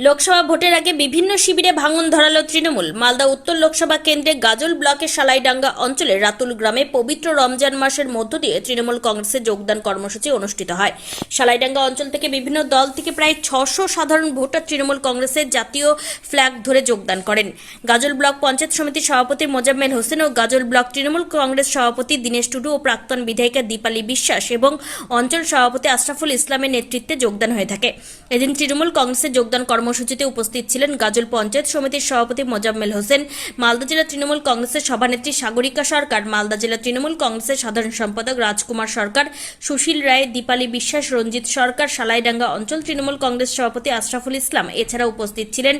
লোকসভা ভোটের আগে বিভিন্ন শিবিরে ভাঙন ধরালো তৃণমূল। মালদা উত্তর লোকসভা কেন্দ্রে গাজল ব্লকের সালাইডাঙ্গা অঞ্চলের রাতুল গ্রামে পবিত্র রমজান মাসের মধ্য দিয়ে তৃণমূল কংগ্রেসের যোগদান কর্মসূচি অনুষ্ঠিত হয়। সালাইডাঙ্গা অঞ্চল থেকে বিভিন্ন দল থেকে প্রায় 600 সাধারণ ভোটার তৃণমূল কংগ্রেসের জাতীয় ফ্ল্যাগ ধরে যোগদান করেন। গাজল ব্লক পঞ্চায়েত সমিতির সভাপতি মোজাম্মেল হোসেন ও গাজল ব্লক তৃণমূল কংগ্রেস সভাপতি দীনেশ টুডু ও প্রাক্তন বিধায়িকা দীপালি বিশ্বাস এবং অঞ্চল সভাপতি আশরাফুল ইসলামের নেতৃত্বে যোগদান হয়ে থাকে। এদিন তৃণমূল কংগ্রেসের যোগদান কর্মসূচিতে উপস্থিত ছিলেন গাজল পঞ্চায়েত সমিতির সভাপতি মোজাম্মেল হোসেন, মালদা জেলা তৃণমূল কংগ্রেসের সভানেত্রী সাগরিকা সরকার, মালদা জেলা তৃণমূল কংগ্রেসের সাধারণ সম্পাদক রাজকুমার সরকার, সুশীল রায়, দীপালি বিশ্বাস, রঞ্জিত সরকার, সালাইডাঙ্গা অঞ্চল তৃণমূল কংগ্রেস সভাপতি আশরাফুল ইসলাম। এছাড়া উপস্থিত ছিলেন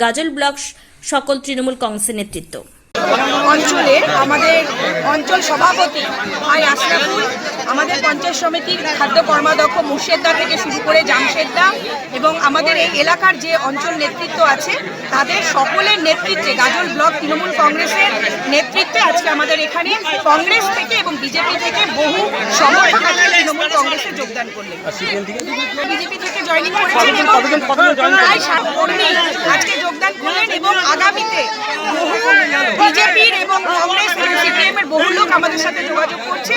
গাজল ব্লক সকল তৃণমূল কংগ্রেসের নেতৃত্ব। অঞ্চলে আমাদের অঞ্চল সভাপতি ভাই আশরাফুল, আমাদের পঞ্চায়েত সমিতির খাদ্য কর্মাধ্যক্ষ মুর্শেদদা থেকে শুরু করে জামশেদদা এবং আমাদের এই এলাকার যে অঞ্চল নেতৃত্ব আছে তাদের সকলের নেতৃত্বে গাজল ব্লক তৃণমূল কংগ্রেসের নেতৃত্বে আজকে আমাদের এখানে কংগ্রেস থেকে এবং বিজেপি থেকে বহু সমর্থক আজকে তৃণমূল কংগ্রেসে যোগদান করলেন। বিজেপি থেকে জয়েনিং করেছেন এবং প্রায় 60 কর্মী আজকে যোগদান করলেন এবং আগামীতে বহু বিজেপির এবং কংগ্রেস এবং সিপিএম এর বহু লোক আমাদের সাথে যোগাযোগ করছে।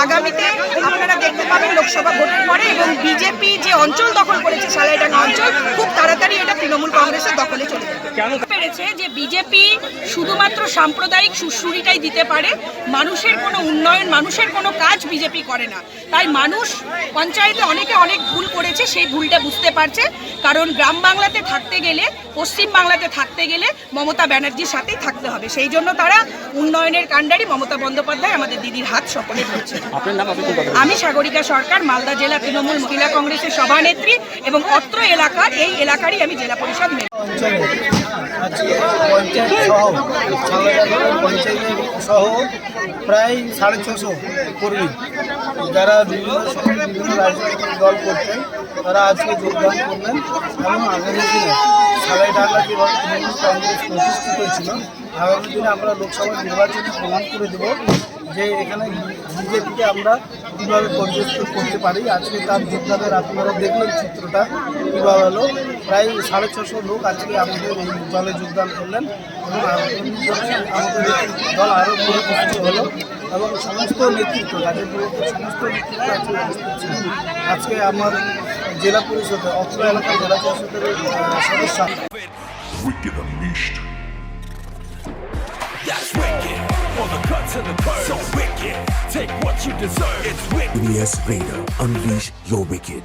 আগামীতে আপনারা দেখতে পাবেন লোকসভা ভোটের পরে এবং বিজেপি যে অঞ্চল দখল করেছে সালাইডাঙ্গা অঞ্চল, খুব তাড়াতাড়ি এটা তৃণমূল কংগ্রেসের দখলে চলে যাবে। পেরেছে যে বিজেপি শুধুমাত্র সাম্প্রদায়িক সুশ্রুরিটাই দিতে পারে, মানুষের কোনো উন্নয়ন, মানুষের কোনো কাজ বিজেপি করে না। তাই মানুষ পঞ্চায়েতে অনেকে অনেক ভুল করেছে, সেই ভুলটা বুঝতে পারছে। কারণ গ্রাম বাংলাতে থাকতে গেলে, পশ্চিম বাংলাতে থাকতে গেলে মমতা ব্যানার্জির সাথেই থাকতে হবে। সেই জন্য তারা উন্নয়নের কাণ্ডারি মমতা বন্দ্যোপাধ্যায় আমাদের দিদির হাত সকলে ধরছে। আমি সাগরিকা সরকার, মালদা জেলা তৃণমূল মহিলা কংগ্রেসের সভানেত্রী এবং অত্র এলাকার এই এলাকারই আমি জেলা পরিষদ সহ প্রায় 650 কর্মী যারা বিভিন্ন রাজনৈতিক দল করতেন তারা আজকে যোগদান করলেন এবং আগামী দিনে সালাইডাঙ্গা যেভাবে তৃণমূল কংগ্রেস প্রতিষ্ঠিত ছিল, আগামী দিনে আমরা লোকসভা নির্বাচনে প্রমাণ করে দেব যে এখানে বিজেপিকে আমরা কীভাবে পর্যস্ত করতে পারি। আজকে তার যোগদানের আপনারা দেখলেন চিত্রটা কীভাবে হলো। প্রায় 650 লোক আজকে আমাদের এই দলে যোগদান করলেন এবং আমাদের দল আরও পরিপুষ্টি হলো এবং সমস্ত নেতৃত্ব গাজীপুর সমস্ত নেতৃত্ব আজকে উপস্থিত ছিলেন। আজকে আমার জেলা পরিষদের অত্র এলাকার জেলা পরিষদের সদস্য Wicked Unleashed. That's wicked. All the cuts and the curves. So wicked. Take what you deserve. It's wicked. EBS Raider. Unleash your wicked.